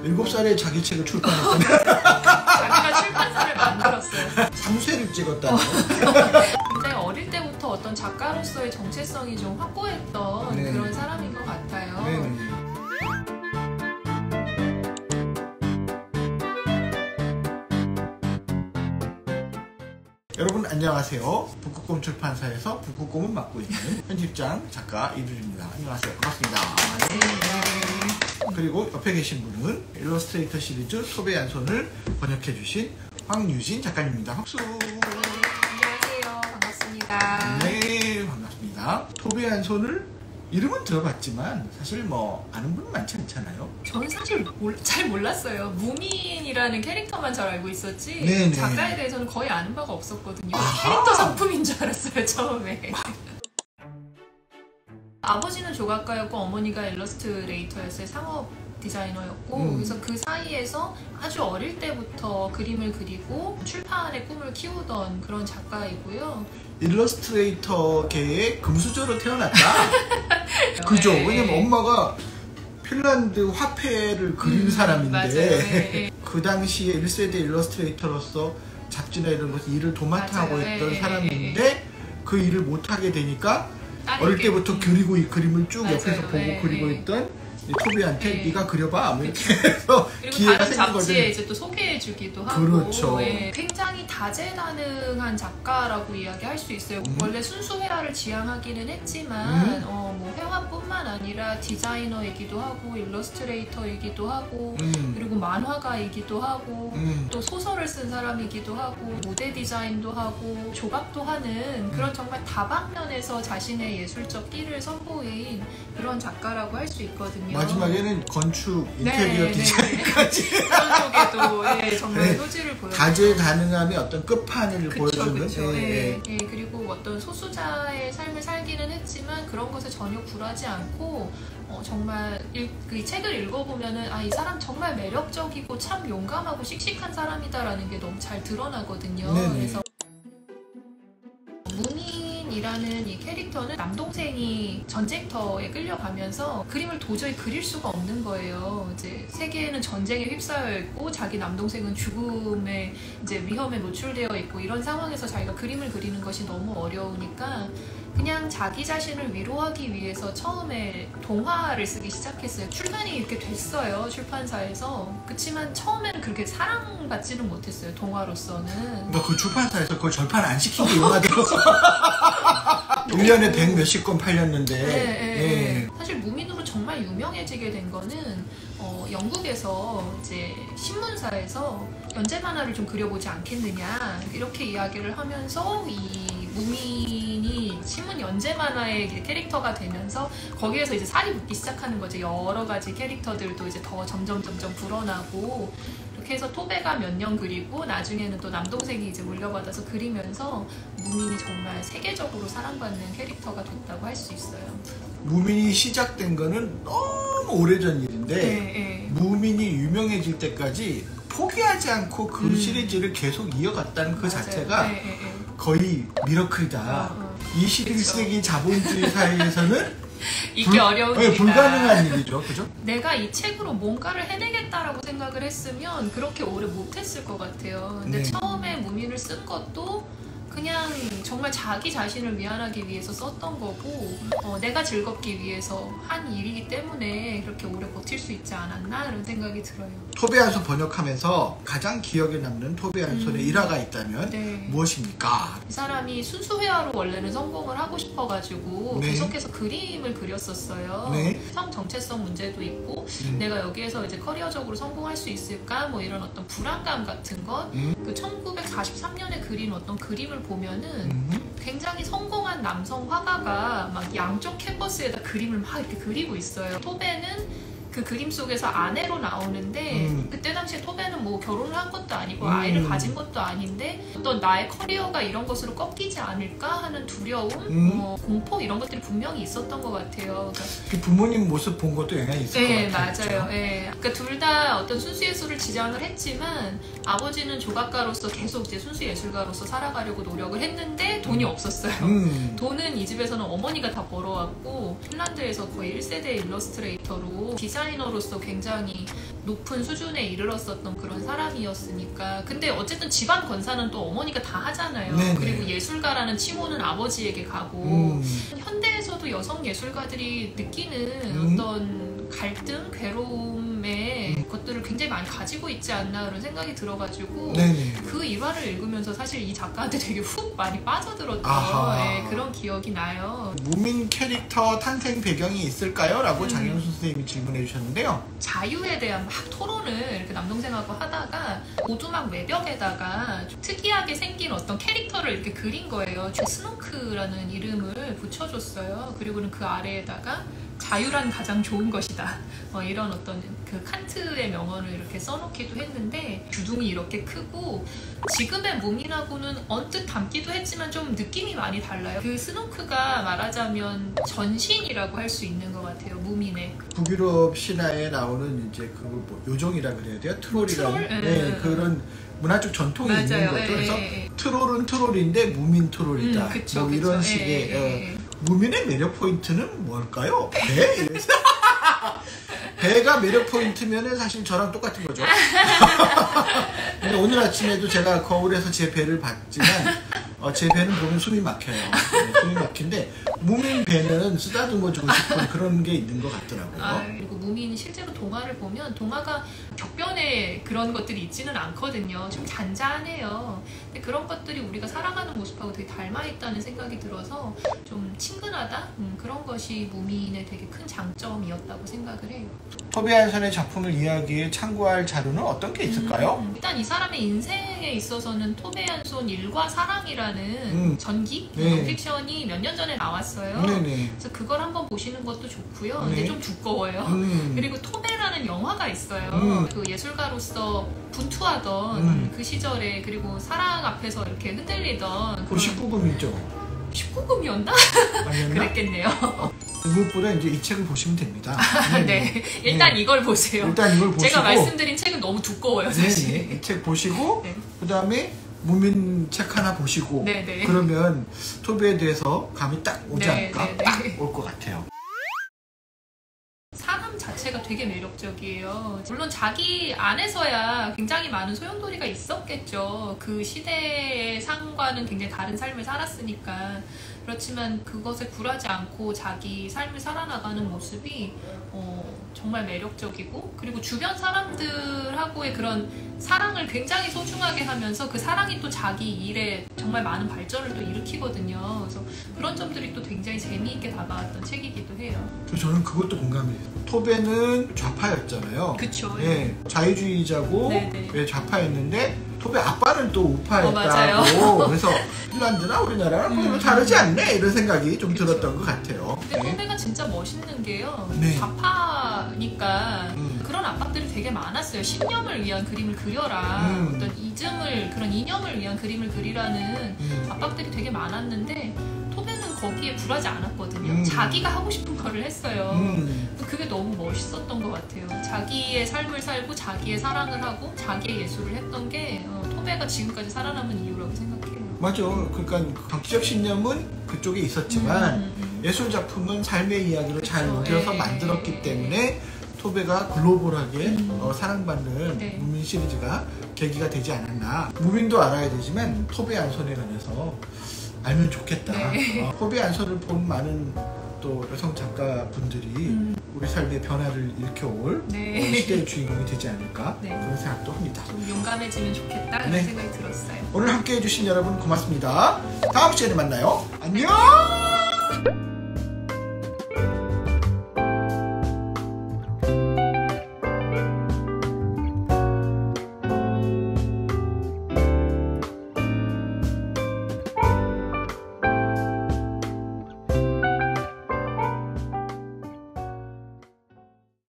7살에 자기 책을 출판했다네. 자기가 출판사를 만들었어요. 3쇄를 찍었다네. 굉장히 어릴 때부터 어떤 작가로서의 정체성이 좀 확고했던 네. 그런 사람인 것 같아요. 네. 여러분 안녕하세요. 북극곰 출판사에서 북극곰을 맡고 있는 편집장 작가 이두주입니다. 안녕하세요. 반갑습니다. 그리고 옆에 계신 분은 일러스트레이터 시리즈 톱의 얀손을 번역해 주신 황유진 작가님입니다. 박수. 안녕하세요. 반갑습니다. 네, 반갑습니다. 톱의 얀손을 이름은 들어봤지만 사실 뭐 아는 분은 많지 않잖아요. 저는 사실 잘 몰랐어요. 무민이라는 캐릭터만 잘 알고 있었지 네네. 작가에 대해서는 거의 아는 바가 없었거든요. 아하. 캐릭터 상품인 줄 알았어요, 처음에. 아버지는 조각가였고 어머니가 일러스트레이터였어요. 상업 디자이너였고 그래서 그 사이에서 아주 어릴 때부터 그림을 그리고 출판의 꿈을 키우던 그런 작가이고요. 일러스트레이터계의 금수저로 태어났다. 그죠? 네. 왜냐면 엄마가 핀란드 화폐를 그린 사람인데 맞아요. 네. 그 당시에 1세대 일러스트레이터로서 잡지나 이런 것을 일을 도맡아 하고 맞아요. 있던 네. 사람인데 그 일을 못하게 되니까 딸에게. 어릴 때부터 그리고 이 그림을 쭉 맞아요. 옆에서 보고 네. 그리고 있던 토비한테 네. 네가 그려봐 뭐 이렇게 해서 그리고 기회가 다른 생긴 잡지에 거죠. 이제 또 소개해주기도 하고 그렇죠. 예. 굉장히 다재다능한 작가라고 이야기할 수 있어요. 원래 순수 회화를 지향하기는 했지만 뭐 회화뿐만 아니라 디자이너이기도 하고 일러스트레이터이기도 하고 그리고 만화가이기도 하고 또 소설을 쓴 사람이기도 하고 모델 디자인도 하고 조각도 하는 그런 정말 다방면에서 자신의 예술적 끼를 선보인 그런 작가라고 할 수 있거든요. 마지막에는 건축, 인테리어 네, 디자인까지 그런 쪽에도 예, 정말 네. 소질을 보여. 다재다능함의 어떤 끝판을 보여주는. 그쵸. 예, 예, 예, 그리고 어떤 소수자의 삶을 살기는 했지만 그런 것에 전혀 굴하지 않고 정말 그 책을 읽어보면은 이 사람 정말 매력적이고 참 용감하고 씩씩한 사람이다라는 게 너무 잘 드러나거든요. 네네. 그래서 무민이라는 이 캐릭터는 남동생이 전쟁터에 끌려가면서 그림을 도저히 그릴 수가 없는 거예요. 이제 세계는 전쟁에 휩싸여 있고 자기 남동생은 죽음의 이제 위험에 노출되어 있고 이런 상황에서 자기가 그림을 그리는 것이 너무 어려우니까 그냥 자기 자신을 위로하기 위해서 처음에 동화를 쓰기 시작했어요. 출판이 이렇게 됐어요, 출판사에서. 그치만 처음에는 그렇게 사랑받지는 못했어요, 동화로서는. 그러니까 그 출판사에서 그걸 절판 안 시키고 영화대로 1년에 100 몇십 권 팔렸는데. 네. 사실 무민으로 정말 유명해지게 된 거는 영국에서 이제 신문사에서 연재 만화를 좀 그려보지 않겠느냐 이렇게 이야기를 하면서 이 무민이 신문 연재 만화의 캐릭터가 되면서 거기에서 이제 살이 붙기 시작하는 거죠. 여러 가지 캐릭터들도 이제 더 점점 불어나고 이렇게 해서 토베가 몇 년 그리고 나중에는 또 남동생이 이제 물려받아서 그리면서 무민이 정말 세계적으로 사랑받는 캐릭터가 됐다고 할 수 있어요. 무민이 시작된 거는 너무 오래전 일인데 네. 무민이 유명해질 때까지 포기하지 않고 그 시리즈를 계속 이어갔다는 그 맞아요. 자체가 네. 거의 미러클이다. 21세기 자본주의 사회에서는 이게 어려운 일이다. 불가능한 일이죠. 그죠? 내가 이 책으로 뭔가를 해내겠다라고 생각을 했으면 그렇게 오래 못했을 것 같아요. 근데 네. 처음에 무민을 쓴 것도 그냥 정말 자기 자신을 위안하기 위해서 썼던 거고 내가 즐겁기 위해서 한 일이기 때문에 그렇게 오래 버틸 수 있지 않았나 이런 생각이 들어요. 토베 얀손 번역하면서 가장 기억에 남는 토베 얀손의 일화가 있다면 네. 무엇입니까? 이 사람이 순수 회화로 원래는 성공을 하고 싶어가지고 네. 계속해서 그림을 그렸었어요. 네. 성 정체성 문제도 있고 내가 여기에서 이제 커리어적으로 성공할 수 있을까 뭐 이런 어떤 불안감 같은 것. 그 1943년에 그린 어떤 그림을 보면은 굉장히 성공한 남성 화가가 막 양쪽 캔버스에다 그림을 막 이렇게 그리고 있어요. 토베는 그 그림 속에서 아내로 나오는데 그때 당시에 토베는 뭐 결혼을 한 것도 아니고 아이를 가진 것도 아닌데 어떤 나의 커리어가 이런 것으로 꺾이지 않을까 하는 두려움, 공포 이런 것들이 분명히 있었던 것 같아요. 그러니까 그 부모님 모습 본 것도 영향이 있을 네, 것 같아요. 맞아요. 네. 그러니까 둘 다 어떤 순수 예술을 지향을 했지만 아버지는 조각가로서 계속 이제 순수 예술가로서 살아가려고 노력을 했는데 돈이 없었어요. 돈은 이 집에서는 어머니가 다 벌어왔고 핀란드에서 거의 1세대 일러스트레이터로 디자인 디자이너로서 굉장히 높은 수준에 이르렀었던 그런 사람이었으니까. 근데 어쨌든 집안 건사는 또 어머니가 다 하잖아요. 네네. 그리고 예술가라는 칭호는 아버지에게 가고 현대에서도 여성 예술가들이 느끼는 어떤 갈등, 괴로움의 것들을 굉장히 많이 가지고 있지 않나 그런 생각이 들어가지고 네네. 그 일화를 읽으면서 사실 이 작가한테 되게 훅 많이 빠져들었던 네, 그런 기억이 나요. 무민 캐릭터 탄생 배경이 있을까요? 라고 장영수 선생님이 질문해 주셨는데요. 자유에 대한 막 토론을 이렇게 남동생하고 하다가 오두막 외벽에다가 좀 특이하게 생긴 어떤 캐릭터를 이렇게 그린 거예요. 스노크라는 이름을 붙여줬어요. 그리고는 그 아래에다가 자유란 가장 좋은 것이다. 이런 어떤 그 칸트의 명언을 이렇게 써놓기도 했는데 주둥이 이렇게 크고 지금의 무민하고는 언뜻 닮기도 했지만 좀 느낌이 많이 달라요. 그 스노크가 말하자면 전신이라고 할 수 있는 것 같아요. 무민의. 북유럽 신화에 나오는 이제 그 뭐 요정이라 그래야 돼요? 트롤이라는 트롤? 네, 그런 문화적 전통이 맞아요. 있는 거죠. 그래서 트롤은 트롤인데 무민 트롤이다. 그쵸, 뭐 그쵸. 이런 식의 무민의 매력 포인트는 뭘까요? 배? 이래서 배가 매력 포인트면은 사실 저랑 똑같은 거죠. 근데 오늘 아침에도 제가 거울에서 제 배를 봤지만 제 배는 보면 숨이 막혀요. 네, 숨이 막힌데 무민 배는 쓰다듬어주고 싶은 그런 게 있는 것 같더라고요. 그리고 무민 실제로 동화를 보면 동화가 격변에 그런 것들이 있지는 않거든요. 좀 잔잔해요. 근데 그런 것들이 우리가 살아가는 모습하고 되게 닮아있다는 생각이 들어서 좀 친근하다? 그런 것이 무민의 되게 큰 장점이었다고 생각을 해요. 토비안선의 작품을 이해하기에 참고할 자료는 어떤 게 있을까요? 일단 이 사람의 인생에 있어서는 토베안손 일과 사랑이라는 전기 픽션이 몇 년 전에 나왔어요. 네네. 그래서 그걸 한번 보시는 것도 좋고요. 네. 근데 좀 두꺼워요. 그리고 토베라는 영화가 있어요. 그 예술가로서 분투하던 그 시절에 그리고 사랑 앞에서 이렇게 흔들리던 그 19금이죠. 19금이었나? 아니었나? 그랬겠네요. 무엇보다 이제 이 책을 보시면 됩니다. 네. 일단 이걸 보세요. 일단 이걸 보시고 제가 말씀드린 책은 너무 두꺼워요, 사실. 이 책 보시고 네. 그 다음에 무민 책 하나 보시고 네네. 그러면 토비에 대해서 감이 딱 오지 네, 않을까? 네, 네. 딱 올 것 같아요. 사람 자체가 되게 매력적이에요. 물론 자기 안에서야 굉장히 많은 소용돌이가 있었겠죠. 그 시대의 상과는 굉장히 다른 삶을 살았으니까. 그렇지만 그것에 굴하지 않고 자기 삶을 살아나가는 모습이 정말 매력적이고, 그리고 주변 사람들하고의 그런 사랑을 굉장히 소중하게 하면서 그 사랑이 또 자기 일에 정말 많은 발전을 또 일으키거든요. 그래서 그런 점들이 또 굉장히 재미있게 다가왔던 책이기도 해요. 저는 그것도 공감해요. 토베는 좌파였잖아요. 그쵸. 예, 자유주의자고 네네. 예, 좌파였는데 토베 아빠는 또 우파였다고. 맞아요. 그래서 핀란드나 우리나라랑 별로 다르지 않네 이런 생각이 좀 들었던 것 같아요. 근데 토베가 진짜 멋있는 게요. 네. 좌파니까 그런 압박들이 되게 많았어요. 신념을 위한 그림을 그려라. 어떤 이즘을, 그런 이념을 위한 그림을 그리라는 압박들이 되게 많았는데 토베는 거기에 굴하지 않았거든요. 자기가 하고 싶은 거를 했어요. 그게 너무 멋있었던 것 같아요. 자기의 삶을 살고 자기의 사랑을 하고 자기의 예술을 했던 게 토베가 지금까지 살아남은 이유라고 생각해요. 맞아. 그러니까 정치적 신념은 그쪽에 있었지만 예술 작품은 삶의 이야기를 잘 녹여서 만들었기 때문에 토베가 글로벌하게 사랑받는 네. 무민 시리즈가 계기가 되지 않았나. 무민도 알아야 되지만 토베 안손에 관해서 알면 좋겠다. 네. 토베 안손을 본 많은 또 여성 작가분들이 우리 삶의 변화를 일으켜올 네. 시대의 주인공이 되지 않을까 네. 그런 생각도 합니다. 좀 용감해지면 좋겠다 그런 네. 생각이 들었어요. 오늘 함께 해주신 여러분 고맙습니다. 다음 시간에 만나요. 안녕!